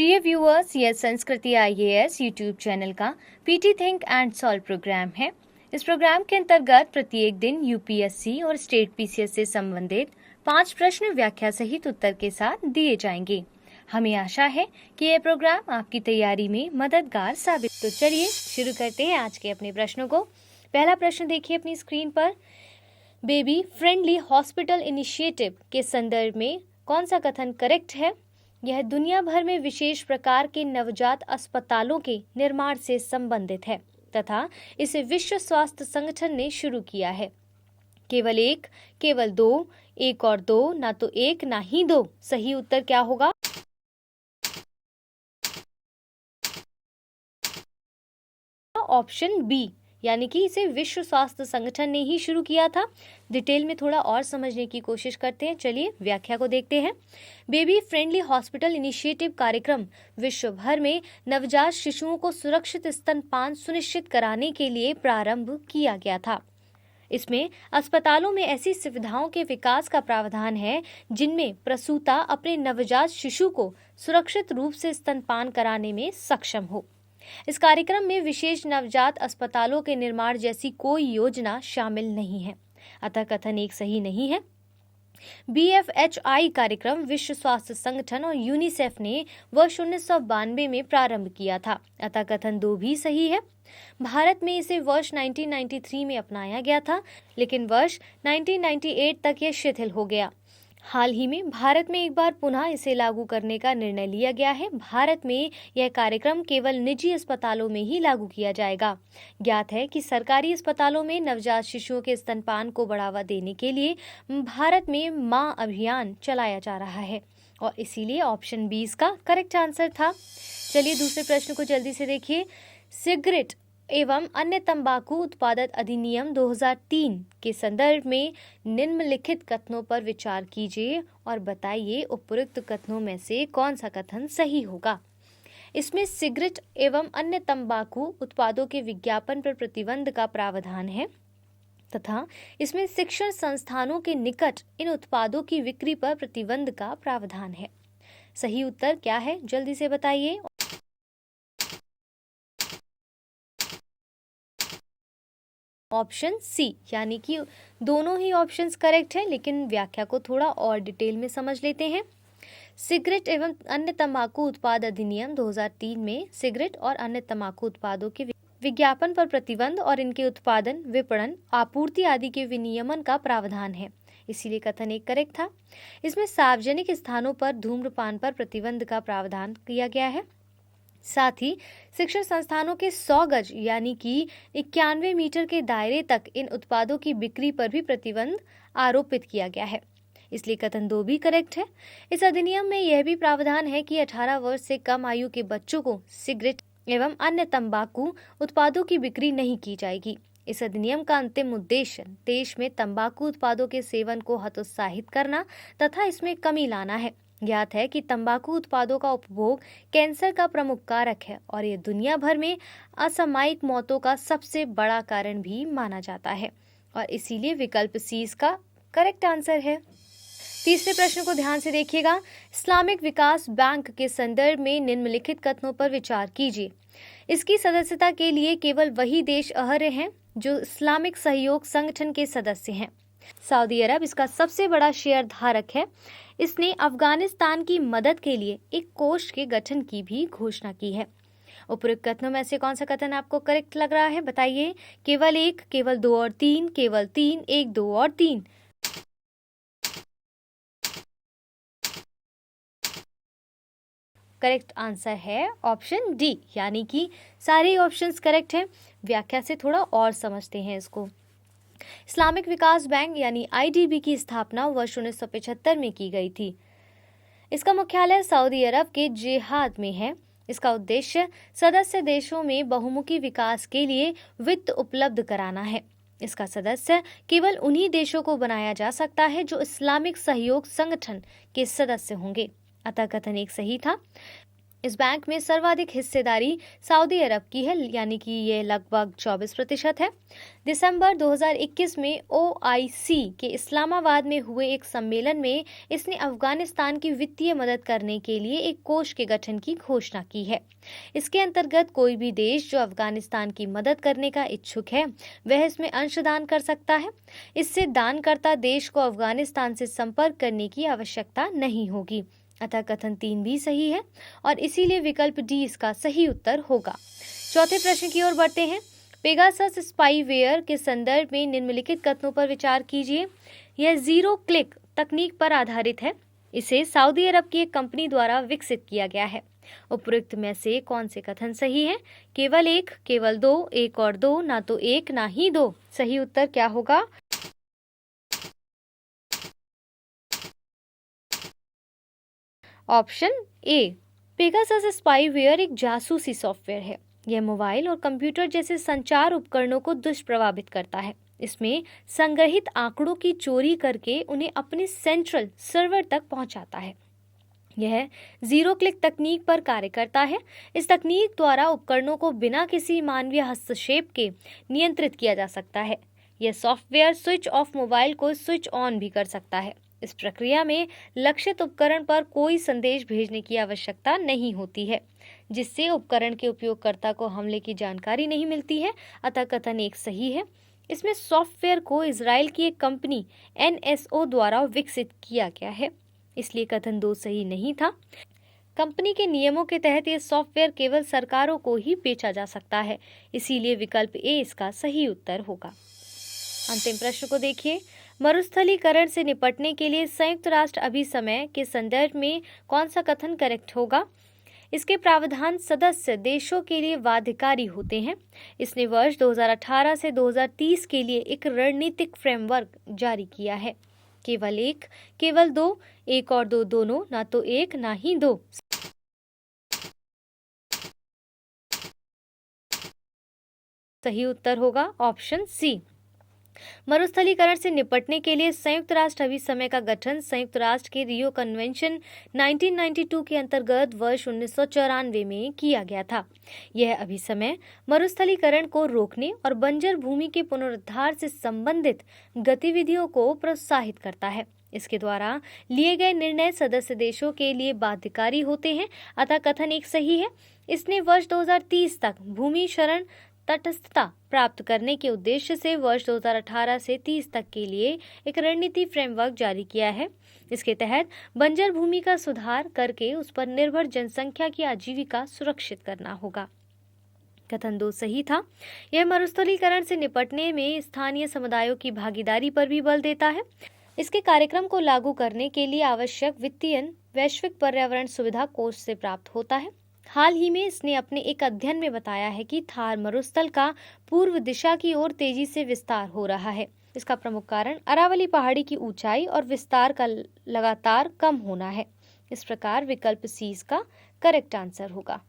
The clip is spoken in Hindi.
प्रिय व्यूअर्स, यह संस्कृति आईएएस यूट्यूब चैनल का PT think and solve programme है। इस प्रोग्राम के अंतर्गत प्रत्येक दिन यूपीएससी और स्टेट पीसीएस से संबंधित 5 प्रश्न व्याख्या सहित उत्तर के साथ दिए जाएंगे। हमें आशा है कि यह प्रोग्राम आपकी तैयारी में मददगार साबित। तो चलिए शुरू करते हैं आज के अपने प्रश्नों को। पहला प्रश्न देखिए अपनी स्क्रीन पर। बेबी फ्रेंडली हॉस्पिटल इनिशिएटिव के संदर्भ में कौन सा कथन करेक्ट है? यह दुनिया भर में विशेष प्रकार के नवजात अस्पतालों के निर्माण से संबंधित है तथा इसे विश्व स्वास्थ्य संगठन ने शुरू किया है। केवल एक, केवल दो, एक और दो, ना तो एक ना ही दो। सही उत्तर क्या होगा? ऑप्शन बी, यानी कि इसे विश्व स्वास्थ्य संगठन ने ही शुरू किया था। डिटेल में थोड़ा और समझने की कोशिश करते हैं। चलिए व्याख्या को देखते हैं। बेबी फ्रेंडली हॉस्पिटल इनिशिएटिव कार्यक्रम विश्व भर में नवजात शिशुओं को सुरक्षित स्तनपान सुनिश्चित कराने के लिए प्रारंभ किया गया था। इसमें अस्पतालों में ऐसी सुविधाओं के विकास का प्रावधान है जिनमें प्रसूता अपने नवजात शिशु को सुरक्षित रूप से स्तनपान कराने में सक्षम हो। इस कार्यक्रम में विशेष नवजात अस्पतालों के निर्माण जैसी कोई योजना शामिल नहीं है, अतः कथन एक सही नहीं है। BFHI कार्यक्रम विश्व स्वास्थ्य संगठन और यूनिसेफ ने वर्ष 1992 में प्रारंभ किया था, अतः कथन 2 भी सही है। भारत में इसे वर्ष 1993 में अपनाया गया था, लेकिन वर्ष 1998 तक यह शिथिल हो गया। हाल ही में भारत में एक बार पुनः इसे लागू करने का निर्णय लिया गया है। भारत में यह कार्यक्रम केवल निजी अस्पतालों में ही लागू किया जाएगा। ज्ञात है कि सरकारी अस्पतालों में नवजात शिशुओं के स्तनपान को बढ़ावा देने के लिए भारत में मां अभियान चलाया जा रहा है और इसीलिए ऑप्शन 20 का करेक्ट आंसर था। चलिए दूसरे प्रश्न को जल्दी से देखिए। सिगरेट एवं अन्य तंबाकू उत्पादक अधिनियम 2003 के संदर्भ में निम्नलिखित कथनों पर विचार कीजिए और बताइए उपरोक्त कथनों में से कौन सा कथन सही होगा। इसमें सिगरेट एवं अन्य तंबाकू उत्पादों के विज्ञापन पर प्रतिबंध का प्रावधान है तथा इसमें शिक्षण संस्थानों के निकट इन उत्पादों की बिक्री पर प्रतिबंध का प्रावधान है। सही उत्तर क्या है, जल्दी से बताइए। ऑप्शन सी, यानी कि दोनों ही ऑप्शंस करेक्ट है, लेकिन व्याख्या को थोड़ा और डिटेल में समझ लेते हैं। सिगरेट एवं अन्य तंबाकू उत्पाद अधिनियम 2003 में सिगरेट और अन्य तंबाकू उत्पादों के विज्ञापन पर प्रतिबंध और इनके उत्पादन, विपणन, आपूर्ति आदि के विनियमन का प्रावधान है, इसीलिए कथन एक करेक्ट था। इसमें सार्वजनिक स्थानों पर धूम्रपान पर प्रतिबंध का प्रावधान किया गया है। साथ ही शिक्षण संस्थानों के 100 गज यानी कि 91 मीटर के दायरे तक इन उत्पादों की बिक्री पर भी प्रतिबंध आरोपित किया गया है, इसलिए कथन 2 भी करेक्ट है। इस अधिनियम में यह भी प्रावधान है कि 18 वर्ष से कम आयु के बच्चों को सिगरेट एवं अन्य तंबाकू उत्पादों की बिक्री नहीं की जाएगी। इस अधिनियम का अंतिम उद्देश्य देश में तंबाकू उत्पादों के सेवन को हतोत्साहित करना तथा इसमें कमी लाना है। ज्ञात है कि तंबाकू उत्पादों का उपभोग कैंसर का प्रमुख कारक है और ये दुनिया भर में असामयिक मौतों का सबसे बड़ा कारण भी माना जाता है और इसीलिए विकल्प सी इसका करेक्ट आंसर है। तीसरे प्रश्न को ध्यान से देखिएगा। इस्लामिक विकास बैंक के संदर्भ में निम्नलिखित कथनों पर विचार कीजिए। इसकी सदस्यता के लिए केवल वही देश अर्ह हैं जो इस्लामिक सहयोग संगठन के सदस्य हैं। सऊदी अरब इसका सबसे बड़ा शेयर धारक है। इसने अफगानिस्तान की मदद के लिए एक कोष के गठन की भी घोषणा की है। उपरोक्त कथनों में से कौन सा कथन आपको करेक्ट लग रहा है, बताइए। केवल एक, केवल दो और तीन, केवल तीन, एक, दो और तीन। करेक्ट आंसर है ऑप्शन डी, यानी कि सारे ऑप्शंस करेक्ट हैं। व्याख्या से थोड़ा और समझते हैं इसको। इस्लामिक विकास बैंक यानी IDB की स्थापना वर्ष 1975 में की गई थी। इसका मुख्यालय सऊदी अरब के जिहाद में है। इसका उद्देश्य सदस्य देशों में बहुमुखी विकास के लिए वित्त उपलब्ध कराना है। इसका सदस्य केवल उन्हीं देशों को बनाया जा सकता है जो इस्लामिक सहयोग संगठन के सदस्य होंगे, अतः कथन एक सही था। इस बैंक में सर्वाधिक हिस्सेदारी सऊदी अरब की है, यानी कि ये लगभग 24% है। दिसंबर 2021 में OIC के इस्लामाबाद में हुए एक सम्मेलन में इसने अफगानिस्तान की वित्तीय मदद करने के लिए एक कोष के गठन की घोषणा की है। इसके अंतर्गत कोई भी देश जो अफगानिस्तान की मदद करने का इच्छुक है वह इसमें अंशदान कर सकता है। इससे दानकर्ता देश को अफगानिस्तान से संपर्क करने की आवश्यकता नहीं होगी। अतः कथन 3 भी सही है और इसीलिए विकल्प डी इसका सही उत्तर होगा। चौथे प्रश्न की ओर बढ़ते हैं। पेगासस स्पाईवेयर के संदर्भ में निम्नलिखित कथनों पर विचार कीजिए। यह जीरो क्लिक तकनीक पर आधारित है। इसे सऊदी अरब की एक कंपनी द्वारा विकसित किया गया है। उपरोक्त में से कौन से कथन सही है? केवल एक, केवल दो, एक और दो, ना तो एक ना ही दो। सही उत्तर क्या होगा? Option A. पेगासस स्पाईवेयर एक जासूसी सॉफ्टवेयर है। यह मोबाइल और कंप्यूटर जैसे संचार उपकरणों को दुष्प्रभावित करता है। इसमें संग्रहित आंकड़ों की चोरी करके उन्हें अपने सेंट्रल सर्वर तक पहुंचाता है। यह जीरो क्लिक तकनीक पर कार्य करता है। इस तकनीक द्वारा उपकरणों को बिना किसी मानवीय हस्तक्षेप के नियंत्रित किया जा सकता है। यह सॉफ्टवेयर स्विच ऑफ मोबाइल को स्विच ऑन भी कर सकता है। इस प्रक्रिया में लक्षित उपकरण पर कोई संदेश भेजने की आवश्यकता नहीं होती है, जिससे उपकरण के उपयोगकर्ता को हमले की जानकारी नहीं मिलती है। अतः कथन 1 सही है। इसमें सॉफ्टवेयर को इजराइल की एक कंपनी NSO द्वारा विकसित किया गया है, इसलिए कथन 2 सही नहीं था। कंपनी के नियमों के तहत यह सॉफ्टवेयर केवल सरकारों को ही बेचा जा सकता है, इसीलिए विकल्प ए इसका सही उत्तर होगा। अंतिम प्रश्न को देखिए। मरुस्थलीकरण से निपटने के लिए संयुक्त राष्ट्र अभिसमय के संदर्भ में कौन सा कथन करेक्ट होगा? इसके प्रावधान सदस्य देशों के लिए बाध्यकारी होते हैं। इसने वर्ष 2018 से 2030 के लिए एक रणनीतिक फ्रेमवर्क जारी किया है। केवल एक, केवल दो, एक और दो दोनों, ना तो एक ना ही दो। सही उत्तर होगा ऑप्शन सी। मरुस्थलीकरण से निपटने के लिए संयुक्त राष्ट्र अभिसमय का गठन संयुक्त राष्ट्र के रियो कन्वेंशन 1992 के अंतर्गत वर्ष 1994 में किया गया था। यह अभिसमय मरुस्थलीकरण को रोकने और बंजर भूमि के पुनरुद्धार से संबंधित गतिविधियों को प्रोत्साहित करता है। इसके द्वारा लिए गए निर्णय सदस्य देशों के लिए बाध्यकारी होते हैं। अतः कथन 1 सही है। इसने वर्ष 2030 तक भूमि शरण तटस्थता प्राप्त करने के उद्देश्य से वर्ष 2018 से 30 तक के लिए एक रणनीति फ्रेमवर्क जारी किया है। इसके तहत बंजर भूमि का सुधार करके उस पर निर्भर जनसंख्या की आजीविका सुरक्षित करना होगा। कथन 2 सही था। यह मरुस्थलीकरण से निपटने में स्थानीय समुदायों की भागीदारी पर भी बल देता है। इसके कार्यक्रम को लागू करने के लिए आवश्यक वित्तीय वैश्विक पर्यावरण सुविधा कोष से प्राप्त होता है। हाल ही में इसने अपने एक अध्ययन में बताया है कि थार मरुस्थल का पूर्व दिशा की ओर तेजी से विस्तार हो रहा है। इसका प्रमुख कारण अरावली पहाड़ी की ऊंचाई और विस्तार का लगातार कम होना है। इस प्रकार विकल्प सी इसका करेक्ट आंसर होगा।